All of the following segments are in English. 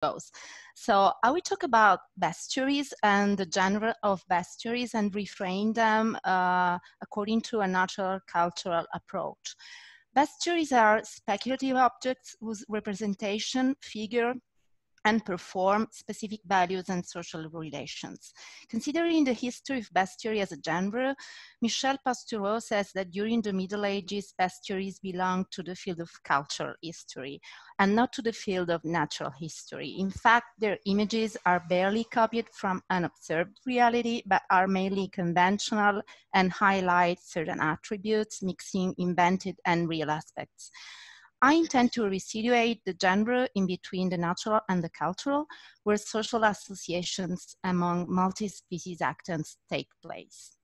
goes. So I will talk about bestiaries and the genre of bestiaries and reframe them according to a natural cultural approach. Bestiaries are speculative objects whose representation, figure, and perform specific values and social relations. Considering the history of bestiary as a genre, Michel Pastoureau says that during the Middle Ages, bestiaries belonged to the field of cultural history and not to the field of natural history. In fact, their images are barely copied from an observed reality, but are mainly conventional and highlight certain attributes, mixing invented and real aspects. I intend to resituate the genre in between the natural and the cultural, where social associations among multi-species actants take place.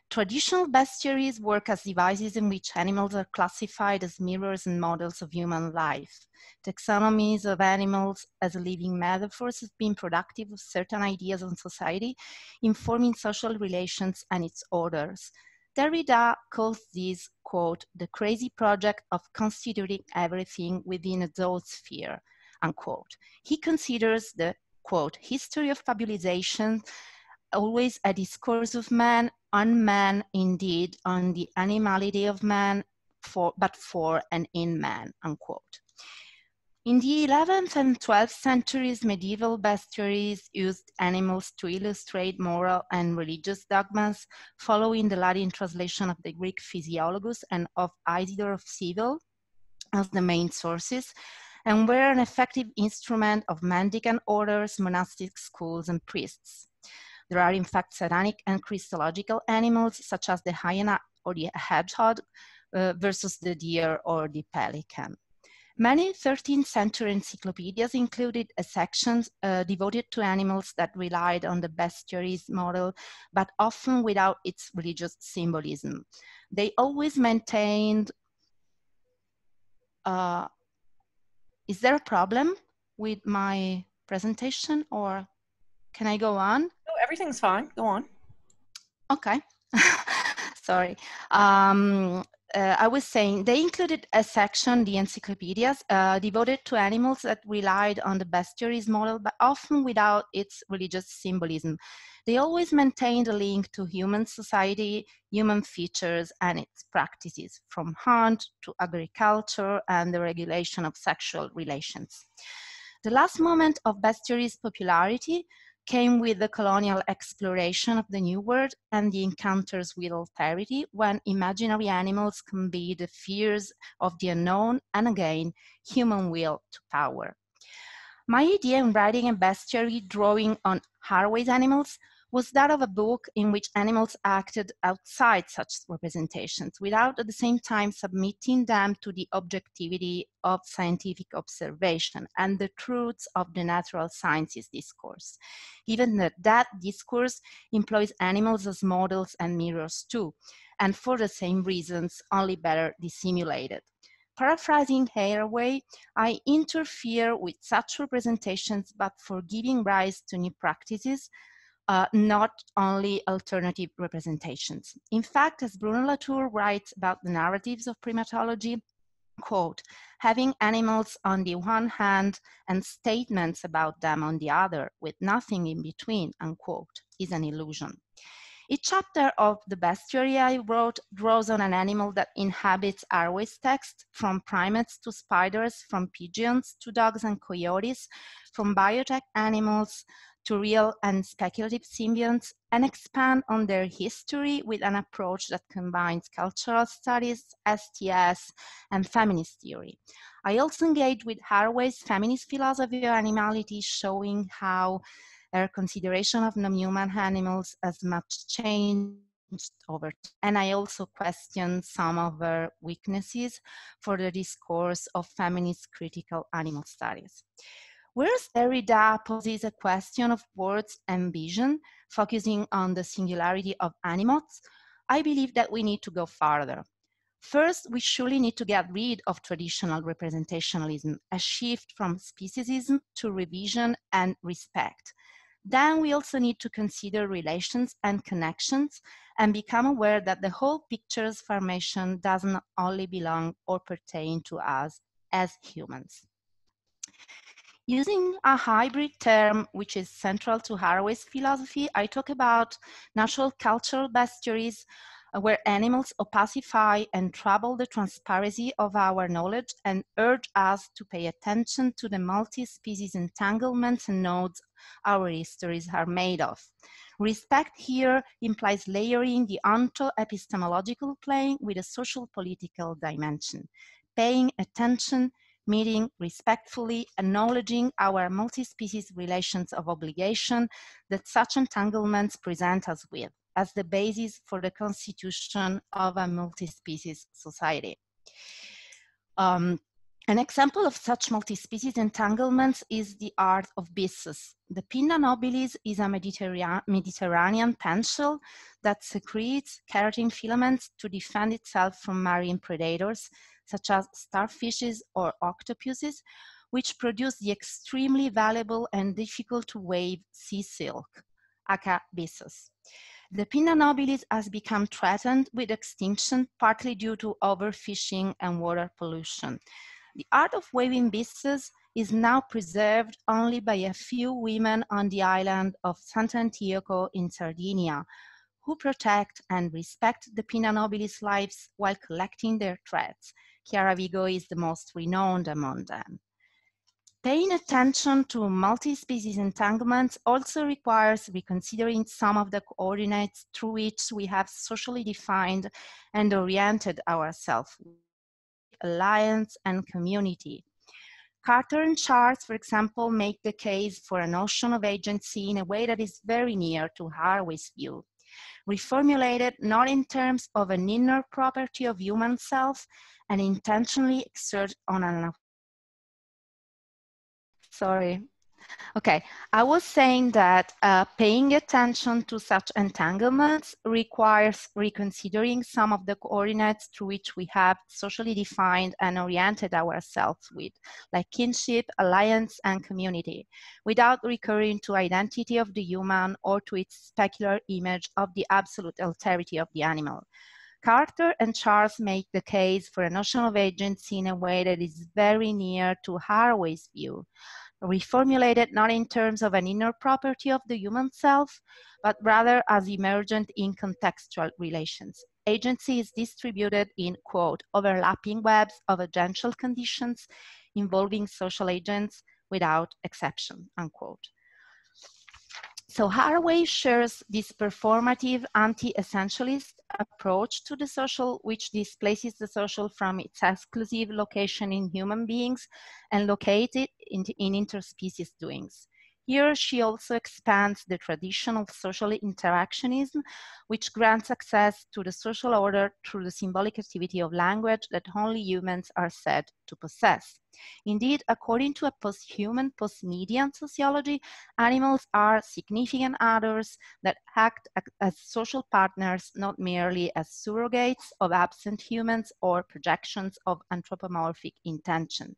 Traditional bestiaries work as devices in which animals are classified as mirrors and models of human life. Taxonomies of animals as living metaphors have been productive of certain ideas on society, informing social relations and its orders. Derrida calls this, quote, the crazy project of constituting everything within a zoosphere, unquote. He considers the, quote, history of fabulization always a discourse of man, on man, indeed, on the animality of man, but for and in man, unquote. In the 11th and 12th centuries, medieval bestiaries used animals to illustrate moral and religious dogmas, following the Latin translation of the Greek Physiologus and of Isidore of Seville as the main sources, and were an effective instrument of mendicant orders, monastic schools, and priests. There are in fact satanic and Christological animals, such as the hyena or the hedgehog versus the deer or the pelican. Many 13th century encyclopedias included a section devoted to animals that relied on the bestiaries model, but often without its religious symbolism. They always maintained, is there a problem with my presentation, or can I go on? No, everything's fine, go on. Okay, sorry. I was saying they included a section, the encyclopedias, devoted to animals that relied on the bestiaries model, but often without its religious symbolism. They always maintained a link to human society, human features, and its practices, from hunt to agriculture and the regulation of sexual relations. The last moment of bestiaries' popularity came with the colonial exploration of the New World and the encounters with alterity, when imaginary animals convey the fears of the unknown and again, human will to power. My idea in writing a bestiary drawing on Haraway's animals was that of a book in which animals acted outside such representations, without at the same time submitting them to the objectivity of scientific observation and the truths of the natural sciences discourse, given that that discourse employs animals as models and mirrors too, and for the same reasons, only better dissimulated. Paraphrasing Haraway, I interfere with such representations, but for giving rise to new practices, not only alternative representations. In fact, as Bruno Latour writes about the narratives of primatology, quote, having animals on the one hand and statements about them on the other with nothing in between, unquote, is an illusion. Each chapter of the bestiary I wrote draws on an animal that inhabits Haraway's text, from primates to spiders, from pigeons to dogs and coyotes, from biotech animals to real and speculative symbionts, and expand on their history with an approach that combines cultural studies, STS, and feminist theory. I also engage with Haraway's feminist philosophy of animality, showing how her consideration of non-human animals has much changed over time. And I also question some of her weaknesses for the discourse of feminist critical animal studies. Whereas Derrida poses a question of words and vision, focusing on the singularity of animals, I believe that we need to go farther. First, we surely need to get rid of traditional representationalism, a shift from speciesism to revision and respect. Then we also need to consider relations and connections and become aware that the whole picture's formation doesn't only belong or pertain to us as humans. Using a hybrid term, which is central to Haraway's philosophy, I talk about natural cultural bestiaries where animals opacify and trouble the transparency of our knowledge and urge us to pay attention to the multi-species entanglements and nodes our histories are made of. Respect here implies layering the onto-epistemological plane with a social political dimension, paying attention, meeting respectfully, acknowledging our multi-species relations of obligation that such entanglements present us with as the basis for the constitution of a multi-species society. An example of such multi-species entanglements is the art of byssus. The Pinna nobilis is a Mediterranean pen shell that secretes keratin filaments to defend itself from marine predators, such as starfishes or octopuses, which produce the extremely valuable and difficult to weave sea silk, aka byssus. The Pinna nobilis has become threatened with extinction, partly due to overfishing and water pollution. The art of weaving byssus is now preserved only by a few women on the island of Sant'Antioco in Sardinia, who protect and respect the Pinna nobilis lives while collecting their threads. Chiara Vigo is the most renowned among them. Paying attention to multi-species entanglements also requires reconsidering some of the coordinates through which we have socially defined and oriented ourselves, alliance and community. Carter and Charles, for example, make the case for a notion of agency in a way that is very near to Haraway's view, reformulated not in terms of an inner property of human self and intentionally exert on an Okay, I was saying that paying attention to such entanglements requires reconsidering some of the coordinates through which we have socially defined and oriented ourselves with, like kinship, alliance, and community, without recurring to identity of the human or to its specular image of the absolute alterity of the animal. Carter and Charles make the case for a notion of agency in a way that is very near to Haraway's view, reformulated not in terms of an inner property of the human self, but rather as emergent in contextual relations. Agency is distributed in, quote, overlapping webs of agential conditions involving social agents without exception, unquote. So Haraway shares this performative anti-essentialist approach to the social, which displaces the social from its exclusive location in human beings and locate it in interspecies doings. Here, she also expands the tradition of social interactionism, which grants access to the social order through the symbolic activity of language that only humans are said to possess. Indeed, according to a post-human, post-median sociology, animals are significant others that act as social partners, not merely as surrogates of absent humans or projections of anthropomorphic intention.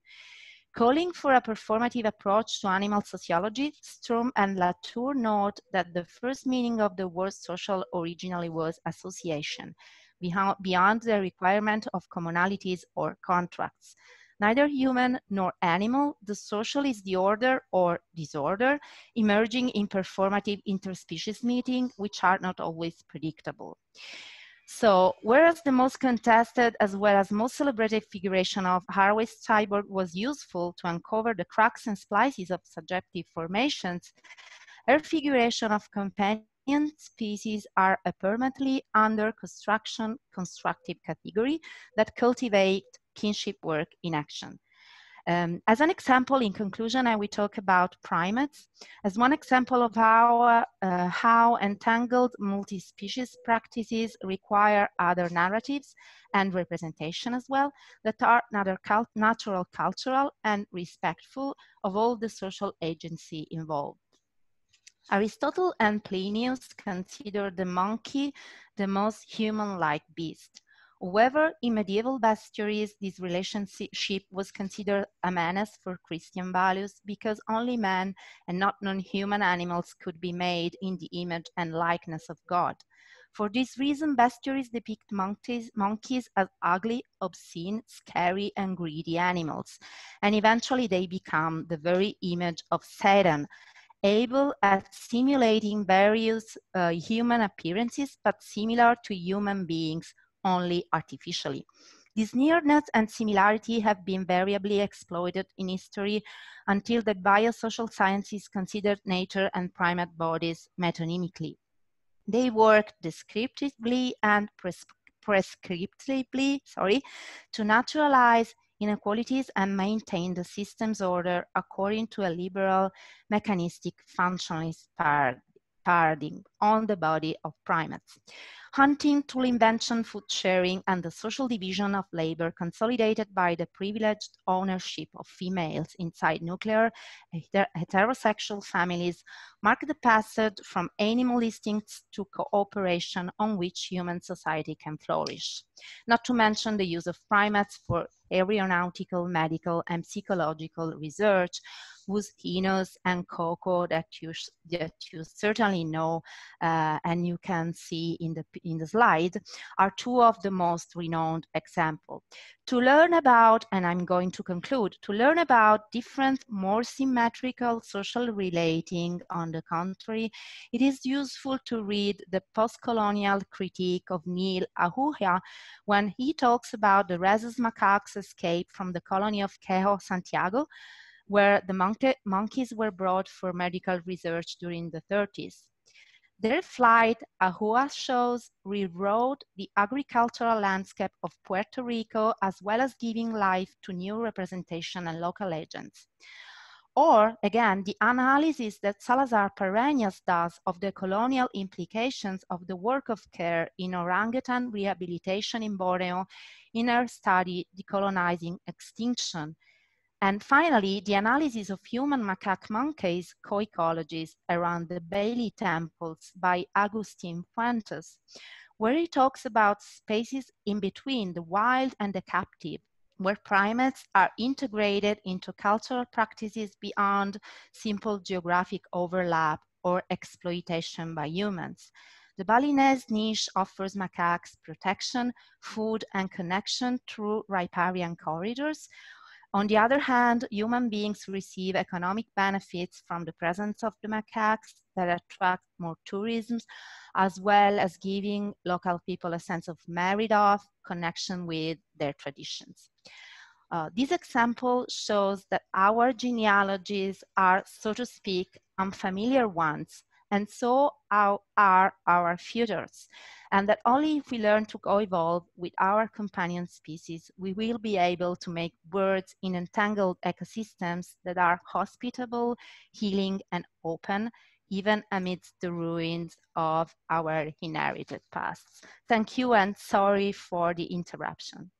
Calling for a performative approach to animal sociology, Strom and Latour note that the first meaning of the word social originally was association, beyond the requirement of commonalities or contracts. Neither human nor animal, the social is the order or disorder, emerging in performative interspecies meetings, which are not always predictable. So, whereas the most contested as well as most celebrated figuration of Haraway's cyborg was useful to uncover the cracks and splices of subjective formations, her figuration of companion species are a permanently under construction constructive category that cultivate kinship work in action. As an example, in conclusion, I will talk about primates as one example of how entangled multi-species practices require other narratives and representation as well that are natural, cultural, and respectful of all the social agency involved. Aristotle and Plinius consider the monkey the most human-like beast. However, in medieval bestiaries, this relationship was considered a menace for Christian values because only man and not non-human animals could be made in the image and likeness of God. For this reason, bestiaries depict monkeys as ugly, obscene, scary, and greedy animals. And eventually they become the very image of Satan, able at simulating various human appearances, but similar to human beings only artificially. This nearness and similarity have been variably exploited in history until the biosocial sciences considered nature and primate bodies metonymically. They work descriptively and prescriptively, to naturalize inequalities and maintain the system's order according to a liberal mechanistic functionalist paradigm on the body of primates. Hunting, tool invention, food sharing, and the social division of labor consolidated by the privileged ownership of females inside nuclear heterosexual families mark the passage from animal instincts to cooperation on which human society can flourish. Not to mention the use of primates for aeronautical, medical, and psychological research, whose Enos and Coco that you certainly know and you can see in the slide are two of the most renowned examples. To learn about, and I'm going to conclude, to learn about different, more symmetrical social relating, on the contrary, it is useful to read the post-colonial critique of Neil Ahuja when he talks about the rhesus macaques' escape from the colony of Quejo, Santiago, where the monkeys were brought for medical research during the 30s. Their flight, Ahuja shows, rewrote the agricultural landscape of Puerto Rico, as well as giving life to new representation and local legends. Or, again, the analysis that Salazar Pareñas does of the colonial implications of the work of care in orangutan rehabilitation in Borneo in her study Decolonizing Extinction. And finally, the analysis of human macaque monkeys co-ecologies around the Bailey temples by Agustin Fuentes, where he talks about spaces in between the wild and the captive, where primates are integrated into cultural practices beyond simple geographic overlap or exploitation by humans. The Balinese niche offers macaques protection, food, and connection through riparian corridors. On the other hand, human beings receive economic benefits from the presence of the macaques that attract more tourism, as well as giving local people a sense of merit of connection with their traditions. This example shows that our genealogies are, so to speak, unfamiliar ones, and so are our futures, and that only if we learn to co-evolve with our companion species, we will be able to make birds in entangled ecosystems that are hospitable, healing, and open, even amidst the ruins of our inherited pasts. Thank you, and sorry for the interruption.